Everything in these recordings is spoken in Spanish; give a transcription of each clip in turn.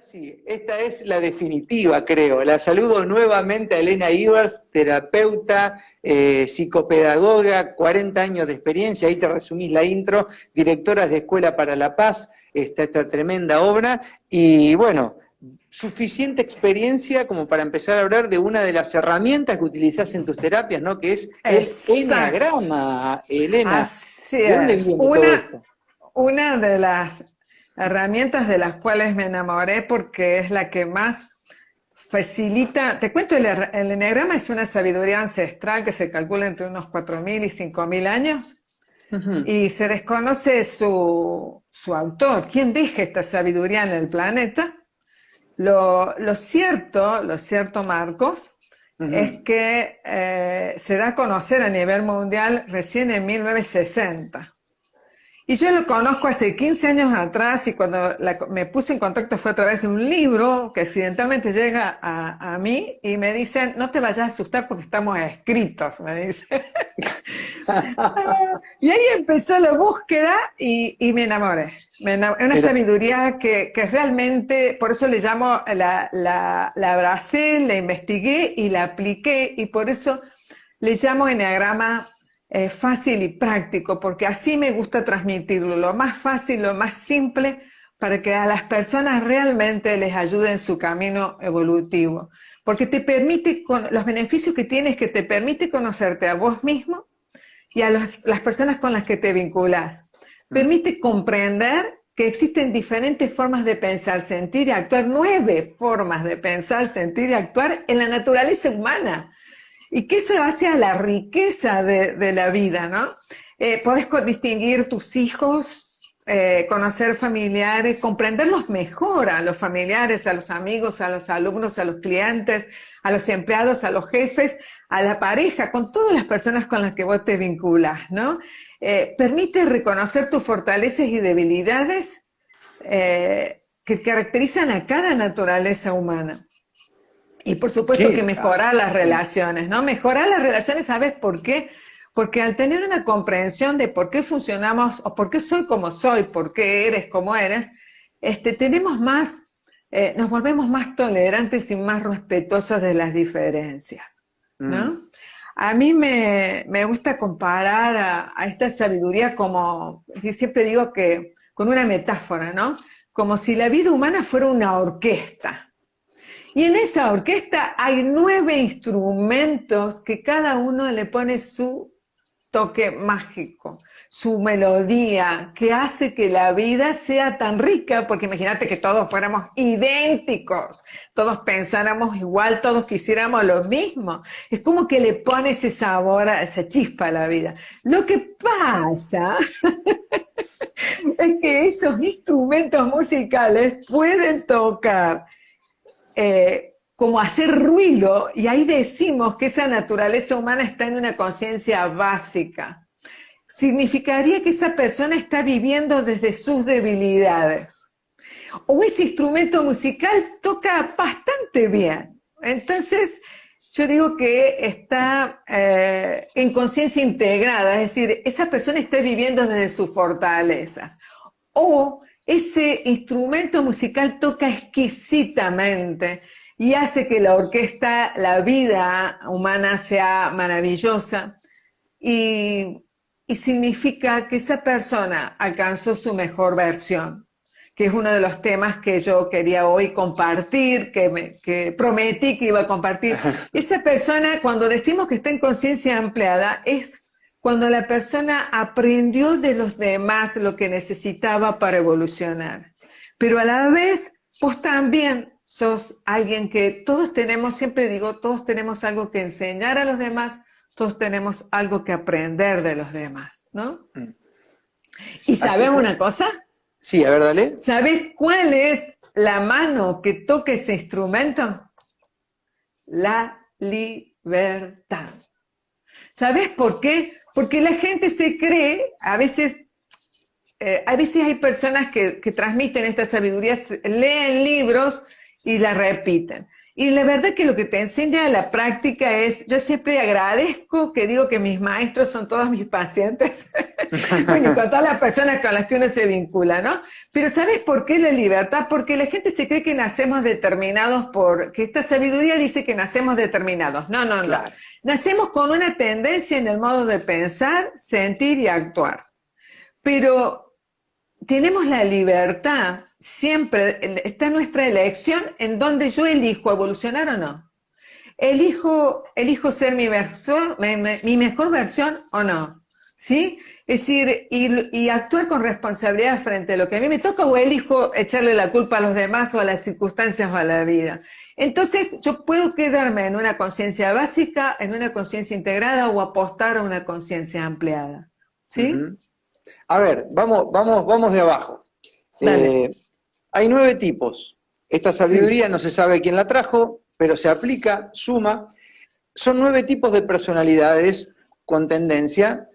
Sí, esta es la definitiva, creo. La saludo nuevamente a Elena Ivers, terapeuta, psicopedagoga, 40 años de experiencia, ahí te resumís la intro, directora de Escuela para la Paz, esta tremenda obra, y bueno, suficiente experiencia como para empezar a hablar de una de las herramientas que utilizás en tus terapias, ¿no? Que es el Exacto, eneagrama, Elena. así ¿De dónde es. viene todo esto? Una de las herramientas de las cuales me enamoré porque es la que más facilita, te cuento, el eneagrama es una sabiduría ancestral que se calcula entre unos 4.000 y 5.000 años Ujú. y se desconoce su autor, quién deja esta sabiduría en el planeta. Lo cierto, Marcos, es Ujú. que se da a conocer a nivel mundial recién en 1960. Y yo lo conozco hace 15 años atrás y cuando me puse en contacto fue a través de un libro que accidentalmente llega a mí y me dicen, no te vayas a asustar porque estamos escritos, me dicen. Y ahí empezó la búsqueda y me enamoré. Es una Pero, sabiduría que realmente, por eso le llamo, la abracé, la investigué y la apliqué y por eso le llamo eneagrama fácil y práctico, porque así me gusta transmitirlo, lo más fácil, lo más simple, para que a las personas realmente les ayude en su camino evolutivo. Porque te permite, los beneficios que tienes, que te permite conocerte a vos mismo y a las personas con las que te vinculas. Permite comprender que existen diferentes formas de pensar, sentir y actuar, 9 formas de pensar, sentir y actuar en la naturaleza humana. Y que eso hace a la riqueza de la vida, ¿no? Podés distinguir tus hijos, conocer familiares, comprenderlos mejor a los familiares, a los amigos, a los alumnos, a los clientes, a los empleados, a los jefes, a la pareja, con todas las personas con las que vos te vinculas, ¿no? Permite reconocer tus fortalezas y debilidades que caracterizan a cada naturaleza humana. Y por supuesto que ¿qué? mejorar las relaciones, ¿no? Mejorar las relaciones, ¿sabes por qué? Porque al tener una comprensión de por qué funcionamos, o por qué soy como soy, por qué eres como eres, tenemos más, nos volvemos más tolerantes y más respetuosos de las diferencias, Mm. ¿no? A mí me gusta comparar a esta sabiduría como, yo siempre digo que con una metáfora, ¿no? Como si la vida humana fuera una orquesta. Y en esa orquesta hay 9 instrumentos que cada uno le pone su toque mágico, su melodía, que hace que la vida sea tan rica, porque imagínate que todos fuéramos idénticos, todos pensáramos igual, todos quisiéramos lo mismo. Es como que le pone ese sabor, esa chispa a la vida. Lo que pasa es que esos instrumentos musicales pueden tocar como hacer ruido, y ahí decimos que esa naturaleza humana está en una conciencia básica. Significaría que esa persona está viviendo desde sus debilidades. O ese instrumento musical toca bastante bien. Entonces, yo digo que está en conciencia integrada, es decir, esa persona está viviendo desde sus fortalezas. O ese instrumento musical toca exquisitamente y hace que la orquesta, la vida humana sea maravillosa y, y significa que esa persona alcanzó su mejor versión, que es uno de los temas que yo quería hoy compartir, que prometí que iba a compartir. Esa persona, cuando decimos que está en conciencia ampliada, es cuando la persona aprendió de los demás lo que necesitaba para evolucionar. Pero a la vez, vos también sos alguien que todos tenemos, siempre digo, todos tenemos algo que enseñar a los demás, todos tenemos algo que aprender de los demás, ¿no? Mm. ¿Y Así sabes que, una cosa? sí, a ver, dale. ¿Sabes cuál es la mano que toca ese instrumento? La libertad. ¿Sabes por qué? Porque la gente se cree, a veces hay personas que transmiten esta sabiduría, leen libros y la repiten. Y la verdad que lo que te enseña la práctica es, yo siempre agradezco que digo que mis maestros son todos mis pacientes, bueno, y con todas las personas con las que uno se vincula, ¿no? Pero ¿sabes por qué la libertad? Porque la gente se cree que nacemos determinados que esta sabiduría dice que nacemos determinados. No, no, no. Claro. Nacemos con una tendencia en el modo de pensar, sentir y actuar. Pero tenemos la libertad, siempre está nuestra elección en donde yo elijo evolucionar o no. Elijo ser mi mejor versión o no. ¿Sí? Es decir, y actuar con responsabilidad frente a lo que a mí me toca, o elijo echarle la culpa a los demás o a las circunstancias o a la vida. Entonces, yo puedo quedarme en una conciencia básica, en una conciencia integrada o apostar a una conciencia ampliada. ¿Sí? A ver, vamos de abajo. Hay 9 tipos. Esta sabiduría no se sabe quién la trajo, pero se aplica, suma. Son 9 tipos de personalidades con tendencia,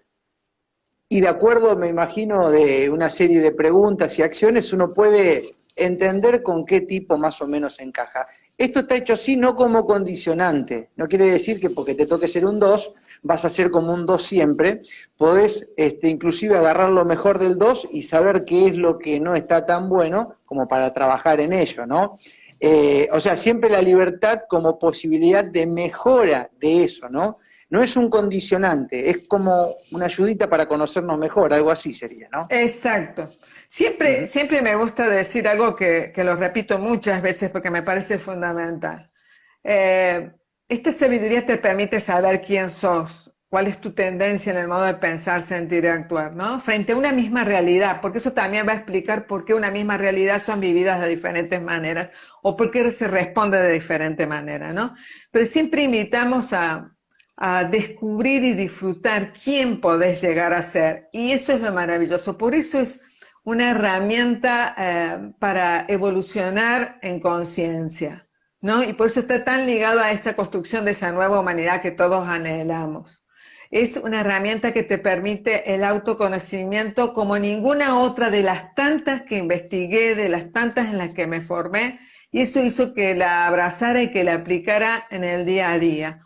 y de acuerdo, me imagino, de una serie de preguntas y acciones, uno puede entender con qué tipo más o menos encaja. Esto está hecho así no como condicionante, no quiere decir que porque te toque ser un 2, vas a ser como un 2 siempre. Podés inclusive agarrar lo mejor del 2 y saber qué es lo que no está tan bueno como para trabajar en ello, ¿no? O sea, siempre la libertad como posibilidad de mejora de eso, ¿no? No es un condicionante, es como una ayudita para conocernos mejor, algo así sería, ¿no? Exacto. Siempre me gusta decir algo que lo repito muchas veces porque me parece fundamental. Esta sabiduría te permite saber quién sos, cuál es tu tendencia en el modo de pensar, sentir y actuar, ¿no? Frente a una misma realidad, porque eso también va a explicar por qué una misma realidad son vividas de diferentes maneras o por qué se responde de diferente manera, ¿no? Pero siempre invitamos a descubrir y disfrutar quién podés llegar a ser. Y eso es lo maravilloso. Por eso es una herramienta para evolucionar en conciencia, ¿no? Y por eso está tan ligado a esa construcción de esa nueva humanidad que todos anhelamos. Es una herramienta que te permite el autoconocimiento como ninguna otra de las tantas que investigué, de las tantas en las que me formé, y eso hizo que la abrazara y que la aplicara en el día a día.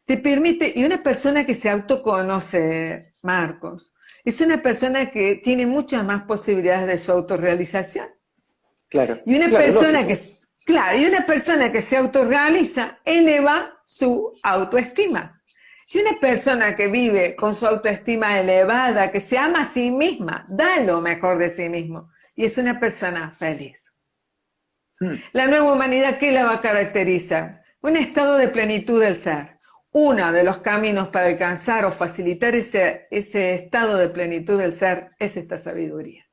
Te permite, y una persona que se autoconoce, Marcos, es una persona que tiene muchas más posibilidades de su autorrealización. Claro. Y una persona que se autorrealiza eleva su autoestima. Y una persona que vive con su autoestima elevada, que se ama a sí misma, da lo mejor de sí mismo, y es una persona feliz. La nueva humanidad, ¿qué la va a caracterizar? Un estado de plenitud del ser. Uno de los caminos para alcanzar o facilitar ese estado de plenitud del ser es esta sabiduría.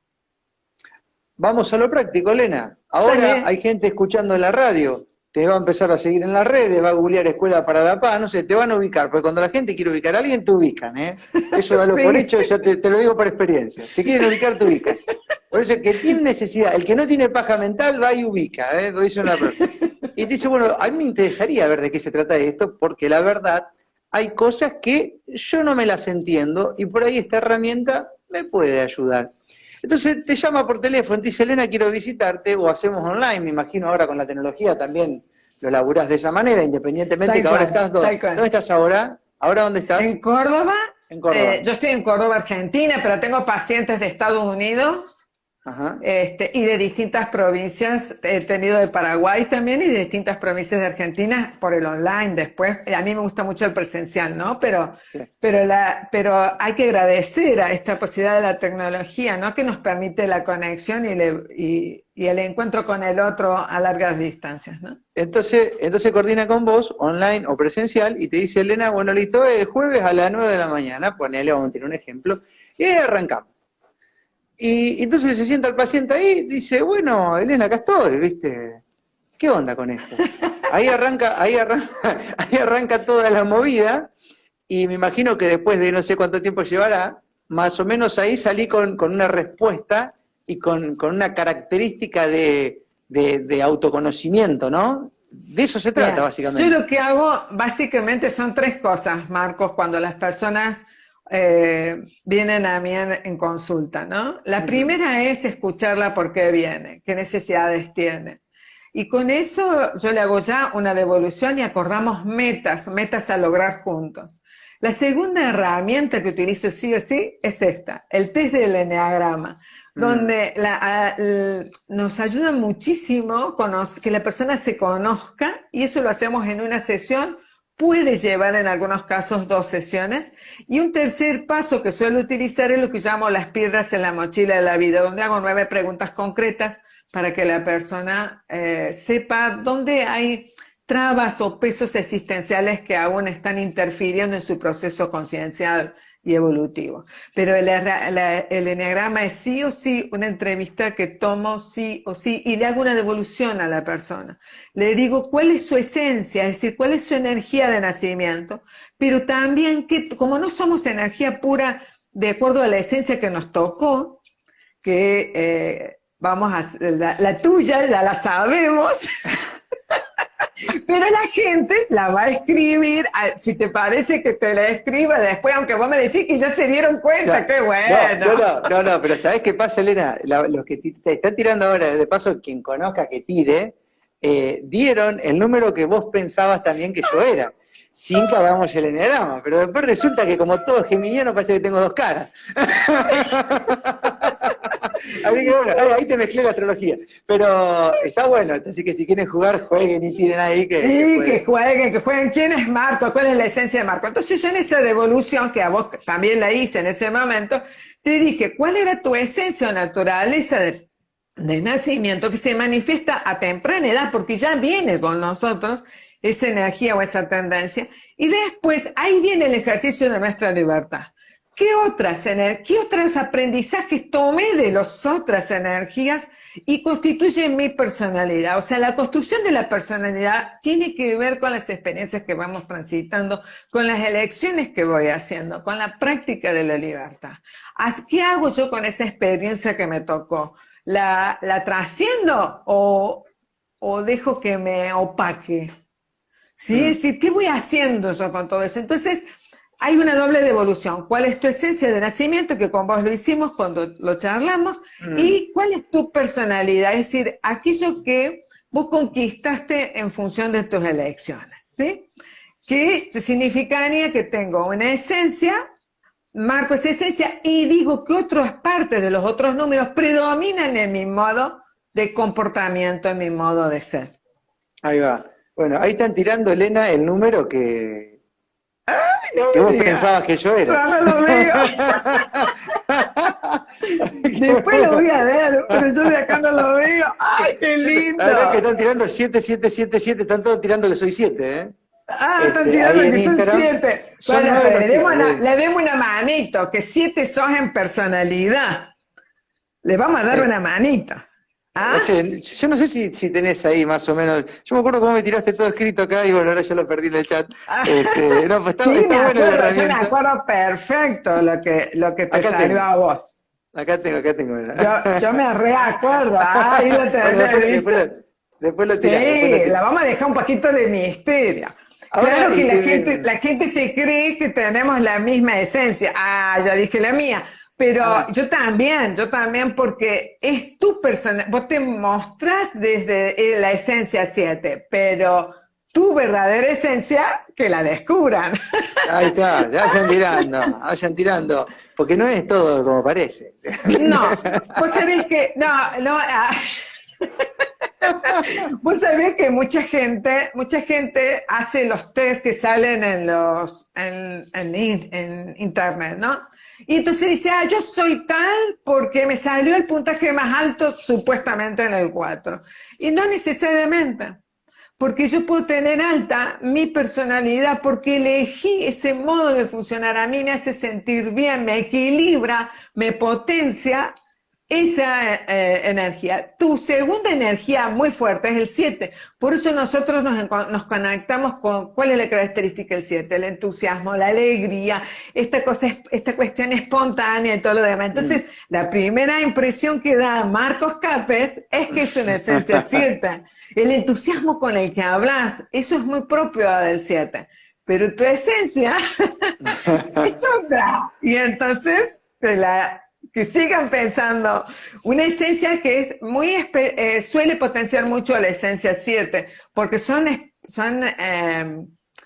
Vamos a lo práctico, Elena. Ahora hay gente escuchando en la radio, te va a empezar a seguir en las redes, va a googlear Escuela para la Paz, no sé, te van a ubicar, porque cuando la gente quiere ubicar a alguien, te ubican, ¿eh? Eso dalo por hecho, ya te lo digo por experiencia. Te quieren ubicar, te ubican. Por eso el que tiene necesidad, el que no tiene paja mental, va y ubica, ¿eh? Lo dice una persona. Y dice, bueno, a mí me interesaría ver de qué se trata esto, porque la verdad, hay cosas que yo no me las entiendo, y por ahí esta herramienta me puede ayudar. Entonces te llama por teléfono, te dice, Elena, quiero visitarte, o hacemos online, me imagino ahora con la tecnología también lo laburás de esa manera, independientemente que ahora estás, ¿dónde estás ahora? ¿Ahora dónde estás? En Córdoba. En Córdoba. Yo estoy en Córdoba, Argentina, pero tengo pacientes de Estados Unidos. Ajá. Y de distintas provincias, he tenido de Paraguay también y de distintas provincias de Argentina por el online después. A mí me gusta mucho el presencial, ¿no? Pero hay que agradecer a esta posibilidad de la tecnología, ¿no? Que nos permite la conexión y el encuentro con el otro a largas distancias, ¿no? Entonces coordina con vos, online o presencial, y te dice, Elena, bueno, listo, el jueves a las 9 de la mañana, ponele, vamos a tener un ejemplo, y ahí arrancamos. Y entonces se sienta el paciente ahí, dice, bueno, Elena, acá estoy, ¿viste? ¿Qué onda con esto? Ahí arranca toda la movida, y me imagino que después de no sé cuánto tiempo llevará, más o menos ahí salí con una respuesta y con una característica de autoconocimiento, ¿no? De eso se trata, básicamente. Yo lo que hago básicamente son 3 cosas, Marcos, cuando las personas vienen a mí en consulta, ¿no? La primera es escucharla por qué viene, qué necesidades tiene. Y con eso yo le hago ya una devolución y acordamos metas a lograr juntos. La segunda herramienta que utilizo sí o sí es esta, el test del eneagrama, donde nos ayuda muchísimo que la persona se conozca, y eso lo hacemos en una sesión, puede llevar en algunos casos 2 sesiones, y un tercer paso que suelo utilizar es lo que llamo las piedras en la mochila de la vida, donde hago 9 preguntas concretas para que la persona sepa dónde hay trabas o pesos existenciales que aún están interfiriendo en su proceso conciencial y evolutivo. Pero el eneagrama es sí o sí una entrevista que tomo sí o sí y le hago una devolución a la persona. Le digo cuál es su esencia, es decir, cuál es su energía de nacimiento, pero también que como no somos energía pura de acuerdo a la esencia que nos tocó, que la tuya ya la sabemos, pero la gente la va a escribir, si te parece que te la escriba después, aunque vos me decís que ya se dieron cuenta, qué bueno. No, pero ¿sabés qué pasa, Elena? Los que te están tirando ahora, de paso, quien conozca que tire, dieron el número que vos pensabas también que yo era, sin que hagamos el eneagrama, pero después resulta que como todo geminiano parece que tengo 2 caras. Así que bueno, ahí te mezclé la astrología. Pero está bueno, así que si quieren jugar, jueguen y tiren ahí. Que jueguen. ¿Quién es Marco? ¿Cuál es la esencia de Marco? Entonces yo en esa devolución, que a vos también la hice en ese momento, te dije, ¿cuál era tu esencia o naturaleza de nacimiento que se manifiesta a temprana edad? Porque ya viene con nosotros esa energía o esa tendencia. Y después, ahí viene el ejercicio de nuestra libertad. ¿Qué otros aprendizajes tomé de las otras energías y constituyen mi personalidad? O sea, la construcción de la personalidad tiene que ver con las experiencias que vamos transitando, con las elecciones que voy haciendo, con la práctica de la libertad. ¿Qué hago yo con esa experiencia que me tocó? ¿La trasciendo o dejo que me opaque? ¿Sí? Es decir, ¿qué voy haciendo yo con todo eso? Entonces, hay una doble devolución. ¿Cuál es tu esencia de nacimiento? Que con vos lo hicimos cuando lo charlamos. ¿Y cuál es tu personalidad? Es decir, aquello que vos conquistaste en función de tus elecciones, ¿sí? Que significaría que tengo una esencia, marco esa esencia y digo que otras partes de los otros números predominan en mi modo de comportamiento, en mi modo de ser. Ahí va. Bueno, ahí están tirando, Elena, el número que vos pensabas que yo era. Yo no lo veo. Después lo voy a ver, pero yo de acá no lo veo. ¡Ay, qué lindo! Ahora que están tirando 7, 7, 7, 7, están todos tirando que soy 7, ¿eh? Están tirando que son 7. Bueno, le demos una manito, que 7 sos en personalidad. Le vamos a dar una manito. ¿Ah? Yo no sé si tenés ahí más o menos. Yo me acuerdo cómo me tiraste todo escrito acá y bueno, ahora yo lo perdí en el chat. No, pues está sí, buena la herramienta. Yo me acuerdo perfecto lo que te salió a vos. Acá tengo. Yo me reacuerdo. Ahí lo tenés. Después lo tirás. Sí, la vamos a dejar un poquito de misterio. Ahora, claro que la gente se cree que tenemos la misma esencia. Ya dije la mía. Pero yo también, porque es tu persona, vos te mostrás desde la esencia 7, pero tu verdadera esencia, que la descubran. Ahí está, vayan tirando, porque no es todo como parece. No, vos sabés que, vos sabés que mucha gente hace los test que salen en internet, ¿no? Y entonces dice, yo soy tal porque me salió el puntaje más alto supuestamente en el 4. Y no necesariamente, porque yo puedo tener alta mi personalidad porque elegí ese modo de funcionar. A mí me hace sentir bien, me equilibra, me potencia esa energía. Tu segunda energía muy fuerte es el 7. Por eso nosotros nos conectamos con cuál es la característica del 7, el entusiasmo, la alegría, esta cuestión espontánea y todo lo demás. Entonces, la primera impresión que da Marcos Capes es que es una esencia 7. El entusiasmo con el que hablas, eso es muy propio del 7. Pero tu esencia es otra. Y entonces que sigan pensando. Una esencia que es suele potenciar mucho la esencia 7, porque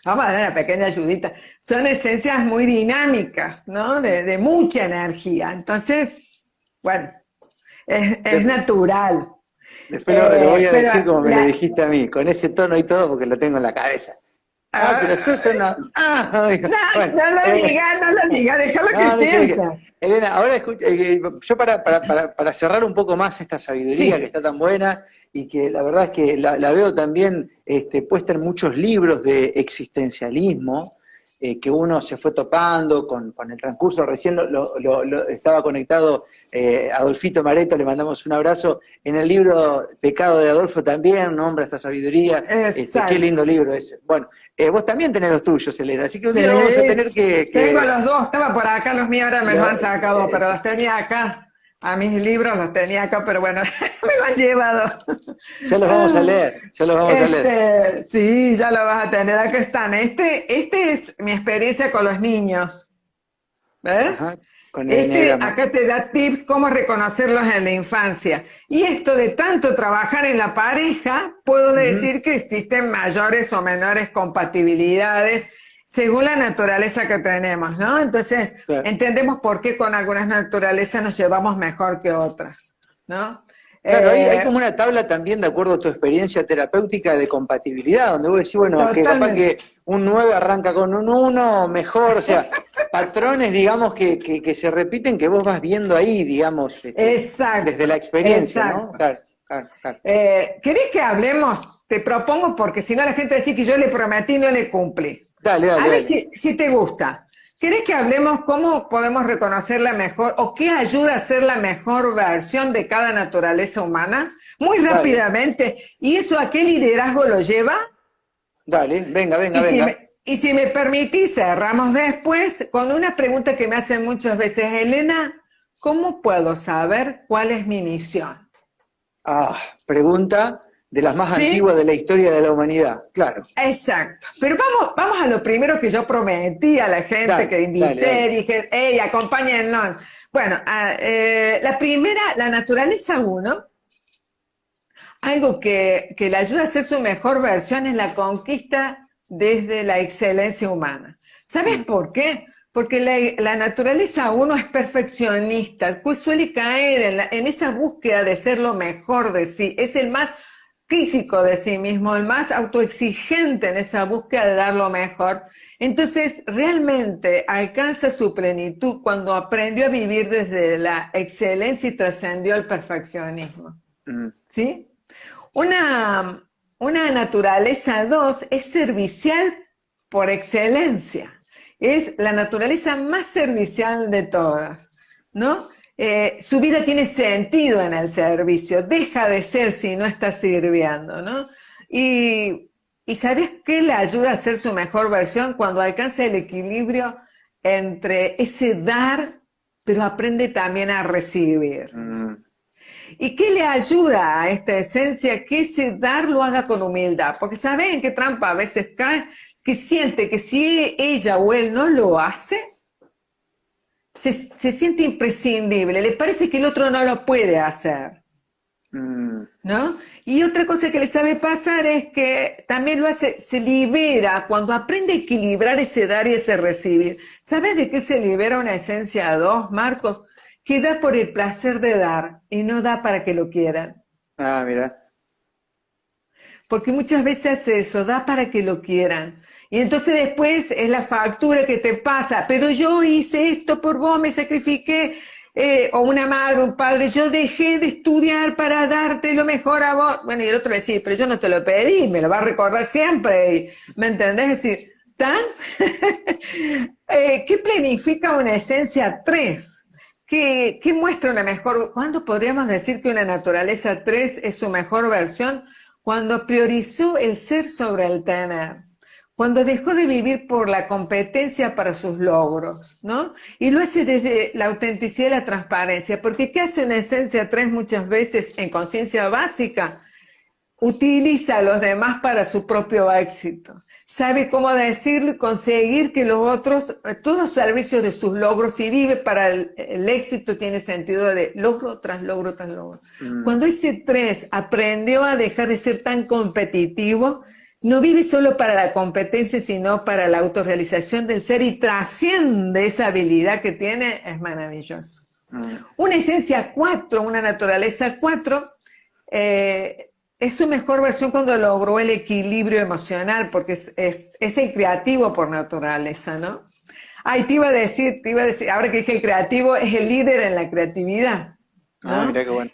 vamos a dar una pequeña ayudita, son esencias muy dinámicas, ¿no? De mucha energía. Entonces, bueno, es natural. Después lo voy a decir como me lo dijiste a mí, con ese tono y todo, porque lo tengo en la cabeza. Pero sos una... No lo diga, déjalo que piense. Elena, ahora yo para cerrar un poco más esta sabiduría que está tan buena y que la verdad es que la veo también puesta en muchos libros de existencialismo, que uno se fue topando con el transcurso. Recién estaba conectado Adolfito Mareto, le mandamos un abrazo. En el libro Pecado de Adolfo también nombra esta sabiduría. Qué lindo libro ese. Bueno, vos también tenés los tuyos, Elena, así que un día vamos a tener que... Tengo los dos, estaba por acá, los míos ahora me los han sacado, pero los tenía acá. A mis libros los tenía acá, pero bueno, me lo han llevado. Ya los vamos a leer, leer. Sí, ya lo vas a tener, acá están. Este es mi experiencia con los niños. ¿Ves? Ajá, con acá te da tips cómo reconocerlos en la infancia. Y esto de tanto trabajar en la pareja, puedo decir que existen mayores o menores compatibilidades según la naturaleza que tenemos, ¿no? Entonces, entendemos por qué con algunas naturalezas nos llevamos mejor que otras, ¿no? Claro, hay como una tabla también, de acuerdo a tu experiencia terapéutica, de compatibilidad, donde vos decís, bueno, que capaz que un 9 arranca con un 1, mejor, o sea, patrones, digamos, que se repiten, que vos vas viendo ahí, digamos, desde la experiencia, ¿no? Claro. ¿Querés que hablemos? Te propongo, porque si no la gente va a decir que yo le prometí y no le cumplí. Dale. A ver si te gusta. ¿Querés que hablemos cómo podemos reconocer la mejor, o qué ayuda a ser la mejor versión de cada naturaleza humana? Muy rápidamente. ¿Y eso a qué liderazgo lo lleva? Dale, venga. Y si me permitís, cerramos después con una pregunta que me hacen muchas veces. Elena, ¿cómo puedo saber cuál es mi misión? Pregunta de las más antiguas de la historia de la humanidad, claro. Exacto. Pero vamos a lo primero que yo prometí a la gente que invité, dije, hey, acompáñennos. Bueno, la primera, la naturaleza 1, algo que le ayuda a ser su mejor versión es la conquista desde la excelencia humana. ¿Sabes por qué? Porque la naturaleza 1 es perfeccionista, pues suele caer en esa búsqueda de ser lo mejor de sí, es el más crítico de sí mismo, el más autoexigente en esa búsqueda de dar lo mejor. Entonces, realmente alcanza su plenitud cuando aprendió a vivir desde la excelencia y trascendió el perfeccionismo. ¿Sí? Una naturaleza 2 es servicial por excelencia. Es la naturaleza más servicial de todas, ¿no? Su vida tiene sentido en el servicio, deja de ser si no está sirviendo, ¿no? Y ¿sabes qué le ayuda a ser su mejor versión? Cuando alcanza el equilibrio entre ese dar, pero aprende también a recibir. ¿Y qué le ayuda a esta esencia? Que ese dar lo haga con humildad, porque ¿saben qué trampa a veces cae? Que siente que si ella o él no lo hace, se siente imprescindible, le parece que el otro no lo puede hacer, ¿no? Y otra cosa que le sabe pasar es que también lo hace, se libera, cuando aprende a equilibrar ese dar y ese recibir. ¿Sabes de qué se libera una esencia 2, Marcos? Que da por el placer de dar y no da para que lo quieran. Mira. Porque muchas veces hace eso, da para que lo quieran. Y entonces después es la factura que te pasa, pero yo hice esto por vos, me sacrifiqué, o una madre, un padre, yo dejé de estudiar para darte lo mejor a vos. Bueno, y el otro le decía, pero yo no te lo pedí, me lo va a recordar siempre, ¿me entendés? Es decir, ¿qué planifica una esencia 3? ¿Qué muestra una mejor? ¿Cuándo podríamos decir que una naturaleza 3 es su mejor versión? Cuando priorizó el ser sobre el tener. Cuando dejó de vivir por la competencia para sus logros, ¿no? Y lo hace desde la autenticidad y la transparencia, porque ¿qué hace una esencia 3 muchas veces en conciencia básica? utiliza a los demás para su propio éxito. Sabe cómo decirlo y conseguir que los otros, todos al servicio de sus logros, y vive para el éxito, tiene sentido de logro tras logro tras logro. Cuando ese 3 aprendió a dejar de ser tan competitivo, no vive solo para la competencia, sino para la autorrealización del ser, y trasciende esa habilidad que tiene, es maravilloso. Una esencia 4, una naturaleza 4, es su mejor versión cuando logró el equilibrio emocional, porque es el creativo por naturaleza, ¿no? Ay, te iba a decir, ahora que dije el creativo, es el líder en la creatividad, ¿no? Ah, mirá qué bueno.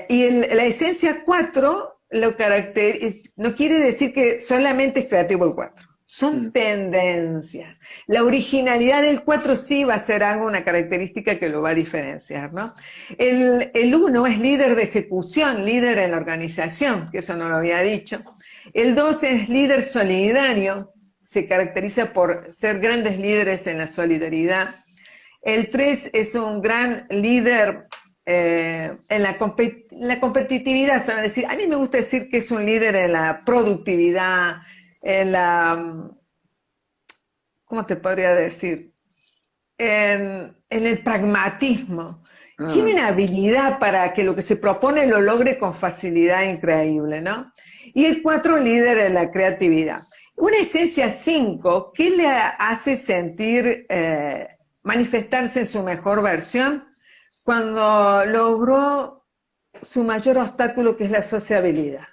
Y la esencia 4 no quiere decir que solamente es creativo el 4. Son tendencias. La originalidad del 4 sí va a ser algo, una característica que lo va a diferenciar, ¿no? El 1 es líder de ejecución, líder en la organización, que eso no lo había dicho. El 2 es líder solidario, se caracteriza por ser grandes líderes en la solidaridad. El 3 es un gran líder en la competitividad, se va a decir. A mí me gusta decir que es un líder en la productividad, en la, ¿cómo te podría decir? En el pragmatismo. Tiene una habilidad para que lo que se propone lo logre con facilidad increíble, ¿no? Y el 4, líder en la creatividad. Una esencia 5, ¿qué le hace sentir, manifestarse en su mejor versión? Cuando logró su mayor obstáculo, que es la sociabilidad.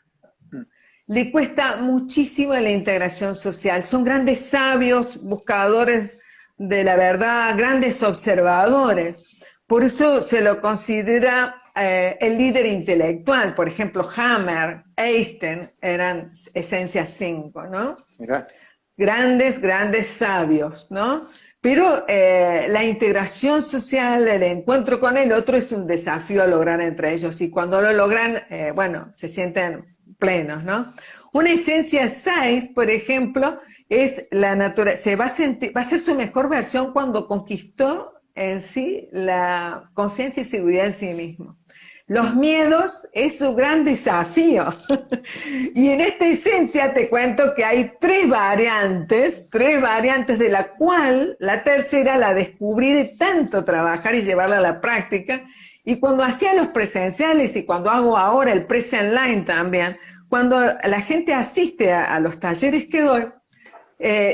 Le cuesta muchísimo la integración social. Son grandes sabios, buscadores de la verdad, grandes observadores. Por eso se lo considera el líder intelectual. Por ejemplo, Hammer, Einstein eran esencias 5, ¿no? Mirá. Grandes sabios, ¿no? Pero la integración social, el encuentro con el otro es un desafío a lograr entre ellos. Y cuando lo logran, bueno, se sienten plenos, ¿no? Una esencia 6, por ejemplo, es la naturaleza. Va a ser su mejor versión cuando conquistó en sí la confianza y seguridad en sí mismo. Los miedos es su gran desafío. Y en esta esencia te cuento que hay tres variantes de la cual la tercera la descubrí de tanto trabajar y llevarla a la práctica. Y cuando hacía los presenciales y cuando hago ahora el Present Line también, cuando la gente asiste a los talleres que doy,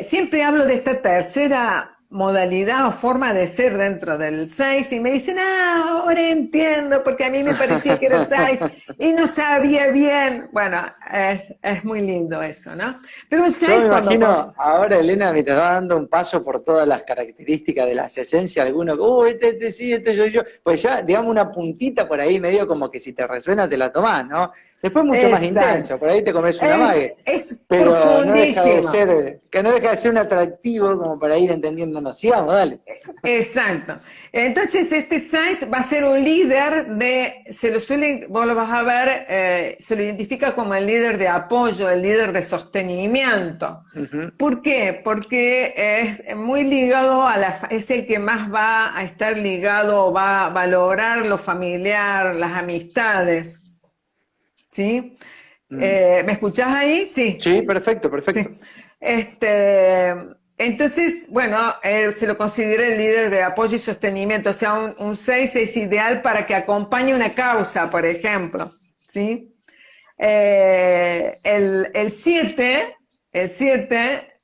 siempre hablo de esta tercera modalidad o forma de ser dentro del 6 y me dicen, ahora entiendo, porque a mí me parecía que era el 6 y no sabía bien. Bueno, es muy lindo eso, ¿no? Pero el 6 yo me imagino, ahora Elena me está dando un paso por todas las características de las esencias, alguno que, sí, yo, pues ya, digamos, una puntita por ahí, medio como que si te resuena te la tomás, ¿no? Después mucho más intenso, por ahí te comes una mague. Pero no deja de ser, que no deja de ser un atractivo como para ir entendiéndonos. Sigamos, dale. Exacto. Entonces este 6 va a ser un líder vos lo vas a ver, se lo identifica como el líder de apoyo, el líder de sostenimiento. ¿Por qué? Porque es muy ligado es el que más va a estar ligado, va a valorar lo familiar, las amistades. ¿Sí? ¿Me escuchás ahí? Sí. Sí, perfecto. Sí. Entonces, bueno, se lo considera el líder de apoyo y sostenimiento, o sea, un 6 es ideal para que acompañe una causa, por ejemplo, ¿sí? El 7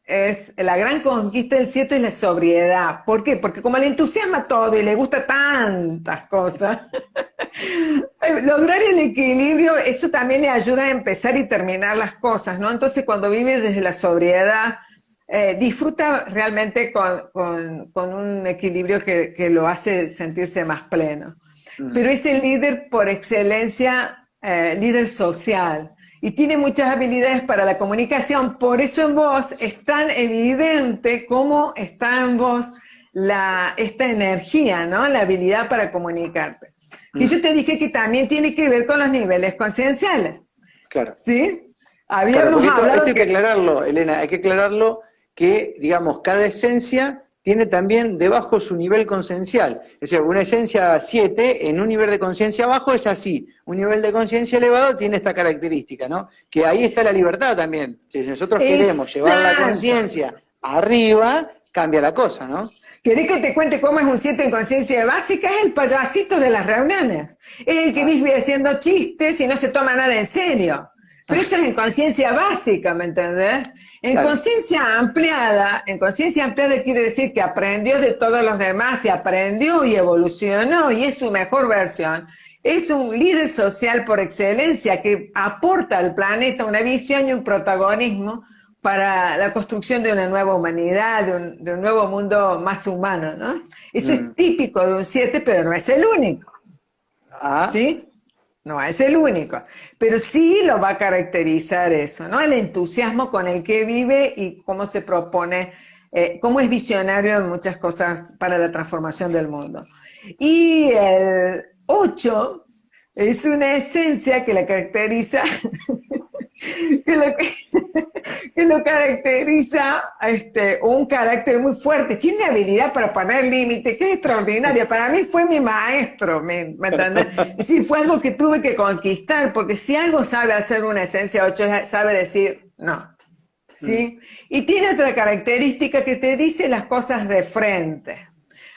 es, la gran conquista del 7 es la sobriedad. ¿Por qué? Porque como le entusiasma todo y le gusta tantas cosas, lograr el equilibrio, eso también le ayuda a empezar y terminar las cosas, ¿no? Entonces, cuando vive desde la sobriedad, disfruta realmente con un equilibrio que lo hace sentirse más pleno. Pero es el líder por excelencia, líder social, y tiene muchas habilidades para la comunicación. Por eso en vos es tan evidente cómo está en vos esta energía, ¿no? La habilidad para comunicarte. Y yo te dije que también tiene que ver con los niveles concienciales. Claro. ¿Sí? Habíamos hablado esto hay que aclararlo, Elena, hay que aclararlo que, digamos, cada esencia tiene también debajo su nivel consciencial. Es decir, una esencia 7 en un nivel de conciencia bajo es así, un nivel de conciencia elevado tiene esta característica, ¿no? Que ahí está la libertad también. Si nosotros queremos llevar la conciencia arriba, cambia la cosa, ¿no? ¿Querés que te cuente cómo es un 7 en conciencia básica? Es el payasito de las reuniones. Es el que vive haciendo chistes y no se toma nada en serio. Pero eso es en conciencia básica, ¿me entendés? En conciencia ampliada quiere decir que aprendió de todos los demás, y aprendió y evolucionó y es su mejor versión. Es un líder social por excelencia que aporta al planeta una visión y un protagonismo para la construcción de una nueva humanidad, de un nuevo mundo más humano, ¿no? Eso es típico de un 7, pero no es el único. ¿Sí? No es el único. Pero sí lo va a caracterizar eso, ¿no? El entusiasmo con el que vive y cómo se propone, cómo es visionario en muchas cosas para la transformación del mundo. Y el 8 es una esencia que la caracteriza... que lo caracteriza un carácter muy fuerte. Tiene habilidad para poner límites, que es extraordinaria. Para mí fue mi maestro, ¿me entendés? Es decir, fue algo que tuve que conquistar, porque si algo sabe hacer una esencia 8, sabe decir no. ¿Sí? Y tiene otra característica que te dice las cosas de frente.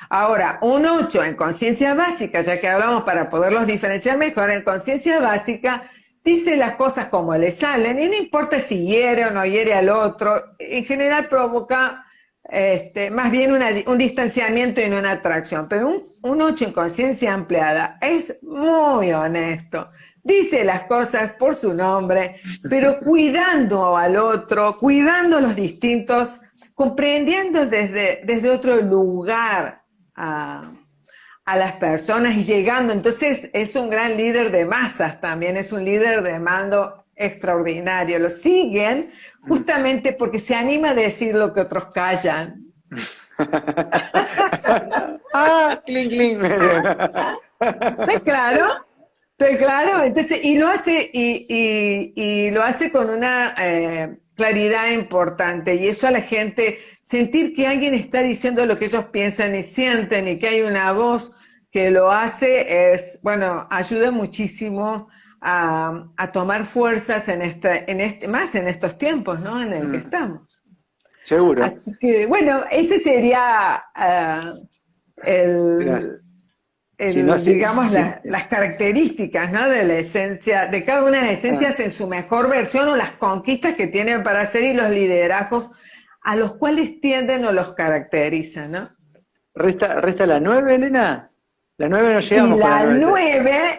Ahora, un 8 en conciencia básica, ya que hablamos para poderlos diferenciar mejor, en conciencia básica dice las cosas como le salen, y no importa si hiere o no hiere al otro, en general provoca más bien un distanciamiento y no una atracción. Pero un 8 en conciencia ampliada es muy honesto, dice las cosas por su nombre, pero cuidando al otro, cuidando los distintos, comprendiendo desde otro lugar a las personas y llegando. Entonces es un gran líder de masas también, es un líder de mando extraordinario. Lo siguen justamente porque se anima a decir lo que otros callan. Cling, cling. ¿Está claro? ¿Está claro? Entonces, y lo hace, y lo hace con una claridad importante, y eso a la gente, sentir que alguien está diciendo lo que ellos piensan y sienten, y que hay una voz que lo hace, ayuda muchísimo a tomar fuerzas más en estos tiempos, ¿no? En el que estamos. Seguro. Así que, bueno, ese sería las características, ¿no? De la esencia, de cada una de las esencias en su mejor versión, o las conquistas que tienen para hacer y los liderazgos a los cuales tienden o los caracterizan, ¿no? ¿Resta la 9, Elena? La 9 no llegamos con la 9.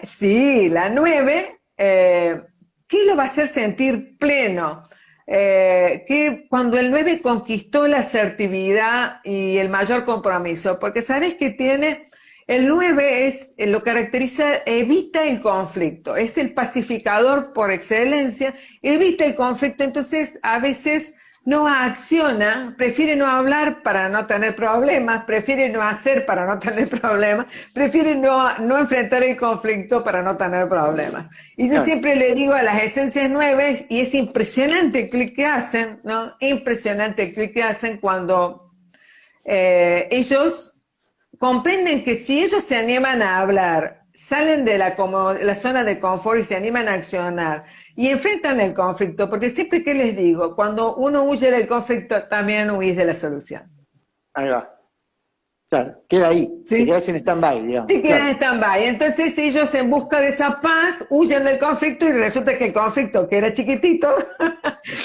La 9, ¿qué lo va a hacer sentir pleno? Que cuando el 9 conquistó la asertividad y el mayor compromiso, porque sabes que tiene... El 9 lo caracteriza, evita el conflicto, es el pacificador por excelencia, evita el conflicto, entonces a veces no acciona, prefiere no hablar para no tener problemas, prefiere no hacer para no tener problemas, prefiere no enfrentar el conflicto para no tener problemas. Y yo siempre le digo a las esencias 9, y es impresionante el clic que hacen, ¿no? Impresionante el clic que hacen cuando ellos comprenden que si ellos se animan a hablar, salen de la zona de confort y se animan a accionar y enfrentan el conflicto, porque siempre que les digo, cuando uno huye del conflicto, también huís de la solución. Ahí va. Claro, queda ahí, ¿sí? Te quedas en stand-by, digamos. Te quedas en stand-by. Entonces ellos, en busca de esa paz, huyen del conflicto, y resulta que el conflicto, que era chiquitito,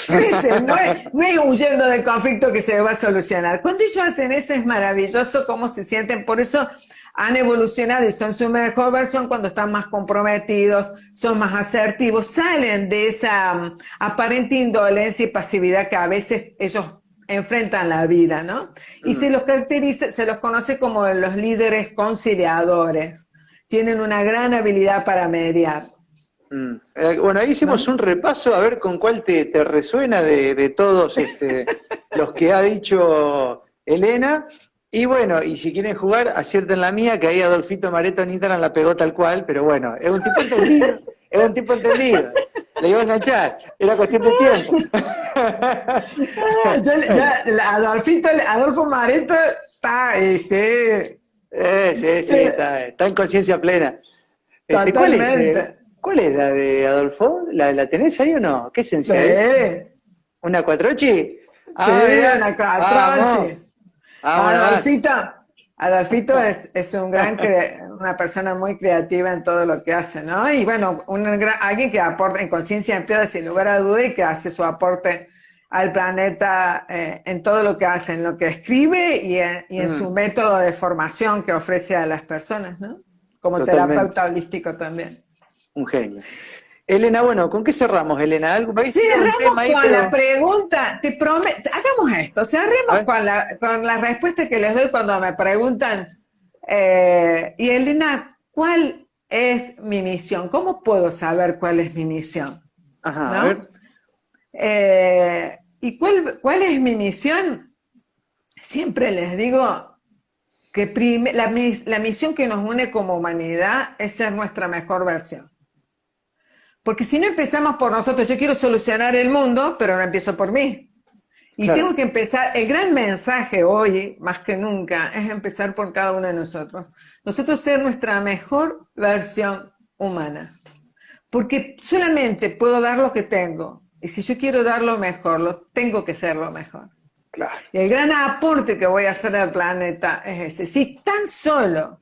crece. No es huyendo del conflicto que se va a solucionar. Cuando ellos hacen eso, es maravilloso cómo se sienten. Por eso han evolucionado y son su mejor versión cuando están más comprometidos, son más asertivos, salen de esa aparente indolencia y pasividad que a veces ellos enfrentan la vida, ¿no? Y se los caracteriza, se los conoce como los líderes conciliadores. Tienen una gran habilidad para mediar. Bueno, ahí hicimos un repaso, a ver con cuál te resuena de todos los que ha dicho Elena. Y bueno, y si quieren jugar, acierten la mía, que ahí Adolfito Mareto en Instagram la pegó tal cual, pero bueno, es un tipo entendido, le iba a enganchar, era cuestión de tiempo. Adolfo Mareto Está, y sí. Sí, está en conciencia plena. Totalmente. ¿Cuál es la de Adolfo? ¿La tenés ahí o no? ¿Qué Sí, esencia es? ¿Una cuatrochi? sí, Ah, mirá, una vamos, catrochi. vamos nomás. Adolfito, Adolfito es un una persona muy creativa en todo lo que hace, ¿no? Y bueno, alguien que aporta en conciencia emplea sin lugar a duda y que hace su aporte al planeta en todo lo que hace, en lo que escribe y en su método de formación que ofrece a las personas, ¿no? Como Totalmente, terapeuta holístico también. un genio. Elena, bueno, ¿con qué cerramos, Elena? Algo, me habéis tirado un Cerramos tema ahí, con la pero... pregunta, te prometo, hagamos esto, A cerremos ver, con la respuesta que les doy cuando me preguntan, y Elena, ¿cuál es mi misión? ¿Cómo puedo saber cuál es mi misión? ajá, a ¿No? ver. ¿Y cuál es mi misión? Siempre les digo que la misión que nos une como humanidad es ser nuestra mejor versión. Porque si no empezamos por nosotros, yo quiero solucionar el mundo, pero no empiezo por mí. Y Claro, tengo que empezar, el gran mensaje hoy, más que nunca, es empezar por cada uno de nosotros. Nosotros ser nuestra mejor versión humana. Porque solamente puedo dar lo que tengo. Y si yo quiero dar lo mejor, tengo que ser lo mejor. claro. Y el gran aporte que voy a hacer al planeta es ese. Si tan solo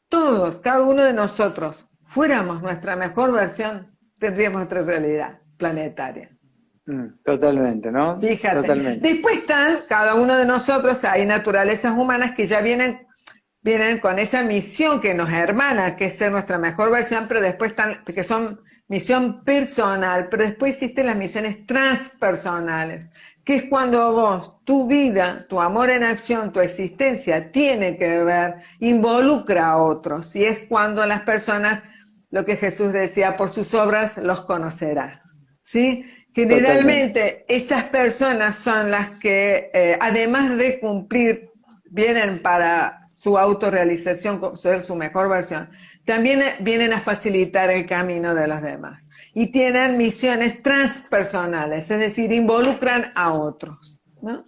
todos, cada uno de nosotros, fuéramos nuestra mejor versión, tendríamos otra realidad planetaria. Totalmente, ¿no? Fíjate. Totalmente. Después están cada uno de nosotros, hay naturalezas humanas que ya vienen con esa misión que nos hermana, que es ser nuestra mejor versión, pero después están, que son misión personal, pero después existen las misiones transpersonales, que es cuando vos, tu vida, tu amor en acción, tu existencia tiene que ver, involucra a otros, y es cuando las personas, lo que Jesús decía, por sus obras los conocerás, ¿sí? Totalmente. Generalmente esas personas son las que, además de cumplir, vienen para su autorrealización, ser su mejor versión, también vienen a facilitar el camino de los demás. Y tienen misiones transpersonales, es decir, involucran a otros, ¿no?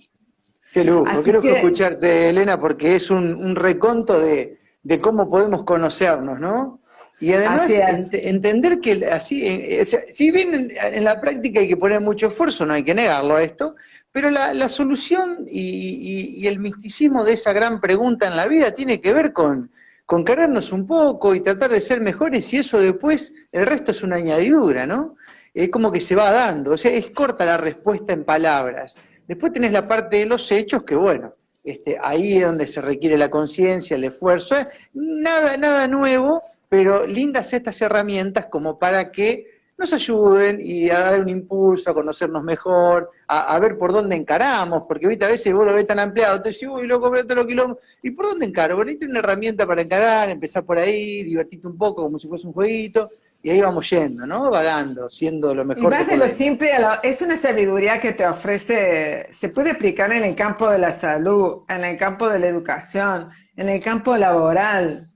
Qué Así lujo que, escucharte, Elena, porque es un reconto de cómo podemos conocernos, ¿no? Y así además es. entender que así, o sea, si bien en la práctica hay que poner mucho esfuerzo, no hay que negarlo a esto, pero la solución y el misticismo de esa gran pregunta en la vida tiene que ver con querernos un poco y tratar de ser mejores y eso después, el resto es una añadidura, ¿no? Es como que se va dando, o sea, es corta la respuesta en palabras. Después tenés la parte de los hechos que, bueno, ahí es donde se requiere la conciencia, el esfuerzo, nada nuevo, pero lindas estas herramientas como para que nos ayuden y a dar un impulso, a conocernos mejor, a ver por dónde encaramos, porque ahorita a veces vos lo ves tan ampliado, te decís, uy, loco, pero los kilómetros, ¿y por dónde encaro? Bueno, ahí tenés una herramienta para encarar, empezar por ahí, divertirte un poco como si fuese un jueguito, y ahí vamos yendo, ¿no? Vagando, siendo lo Y mejor que vas de lo podemos. simple a lo... Es una sabiduría que te ofrece, se puede aplicar en el campo de la salud, en el campo de la educación, en el campo laboral.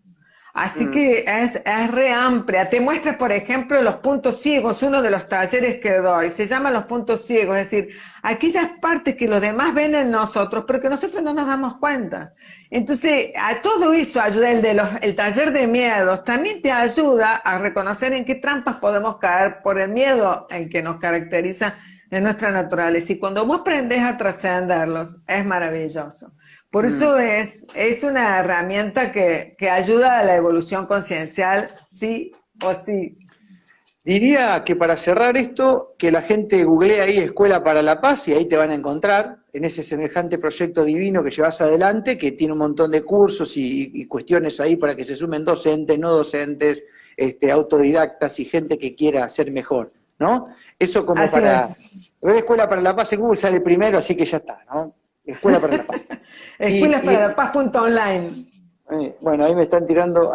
Así Mm, que es re amplia. Te muestra, por ejemplo, los puntos ciegos, uno de los talleres que doy. Se llama los puntos ciegos, es decir, aquellas partes que los demás ven en nosotros, pero que nosotros no nos damos cuenta. Entonces, a todo eso ayuda el taller de miedos. También te ayuda a reconocer en qué trampas podemos caer por el miedo en que nos caracteriza en nuestra naturaleza. Y cuando vos aprendés a trascenderlos, es maravilloso. Por mm. eso es una herramienta que ayuda a la evolución conciencial, sí o sí. Diría que para cerrar esto, que la gente googlee ahí Escuela para la Paz y ahí te van a encontrar en ese semejante proyecto divino que llevas adelante, que tiene un montón de cursos y cuestiones ahí para que se sumen docentes, no docentes, autodidactas y gente que quiera ser mejor, ¿no? Eso como Así para... es. Ver Escuela para la Paz en Google sale primero, así que ya está, ¿no? Escuela para la Paz. Escuelas Y, para la Paz.online. bueno, ahí me están tirando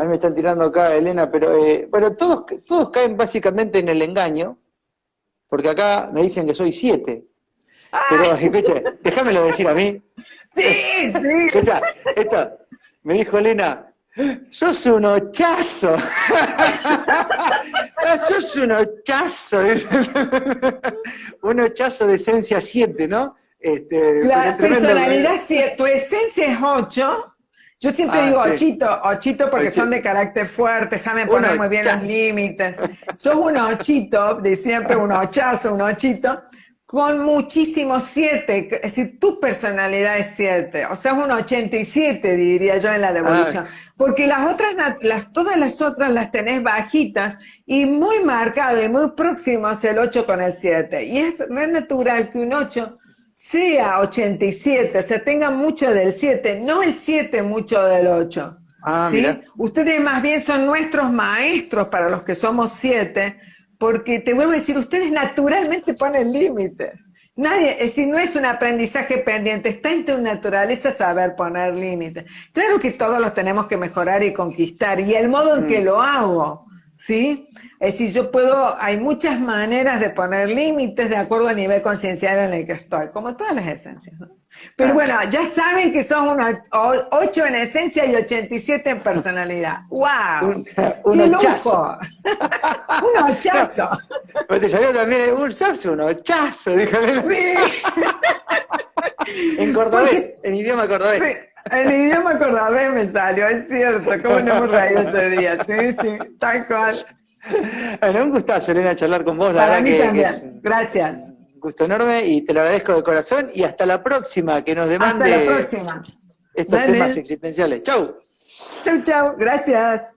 acá, Elena, pero bueno, todos caen básicamente en el engaño, porque acá me dicen que soy 7, pero ¡Ay! escucha, déjamelo decir a mí. Sí, sí. Escucha, me dijo Elena, sos un ochazo. Sos un ochazo. Un ochazo de esencia 7, ¿no? La personalidad, si tu esencia es 8, yo siempre digo sí. ochito porque son de carácter fuerte, saben poner muy bien los límites. Sos un ochito, de siempre un ochazo, un ochito, con muchísimos 7, es decir, tu personalidad es 7, o sea, es un 87, diría yo en la devolución. Porque las otras, todas las otras las tenés bajitas y muy marcado y muy próximos el 8 con el 7. Y es natural que un 8 sea 87, o sea, tenga mucho del 7, no el 7 mucho del 8. ¿Sí? Mira. Ustedes más bien son nuestros maestros para los que somos 7, porque te vuelvo a decir, ustedes naturalmente ponen límites. Nadie, es decir, no es un aprendizaje pendiente, está en tu naturaleza saber poner límites. Claro que todos los tenemos que mejorar y conquistar, y el modo en que lo hago, ¿sí? Es decir, hay muchas maneras de poner límites de acuerdo al nivel conciencial en el que estoy, como todas las esencias, ¿no? Pero bueno, ya saben que son 8 en esencia y 87 en personalidad. ¡Wow! Un ¡Qué ochazo! lujo! ¡Un ochazo! Pero te salió también un ochazo, díjame. Sí. En cordobés, en idioma cordobés. Sí, en idioma cordobés me salió, es cierto, cómo no hemos reído ese día, sí, tal cual. Bueno, un gustazo, Elena, charlar con vos. Para la mí verdad también, gracias. Un gusto enorme y te lo agradezco de corazón y hasta la próxima que nos demande Hasta la próxima. estos temas existenciales. Chau. Chau, gracias.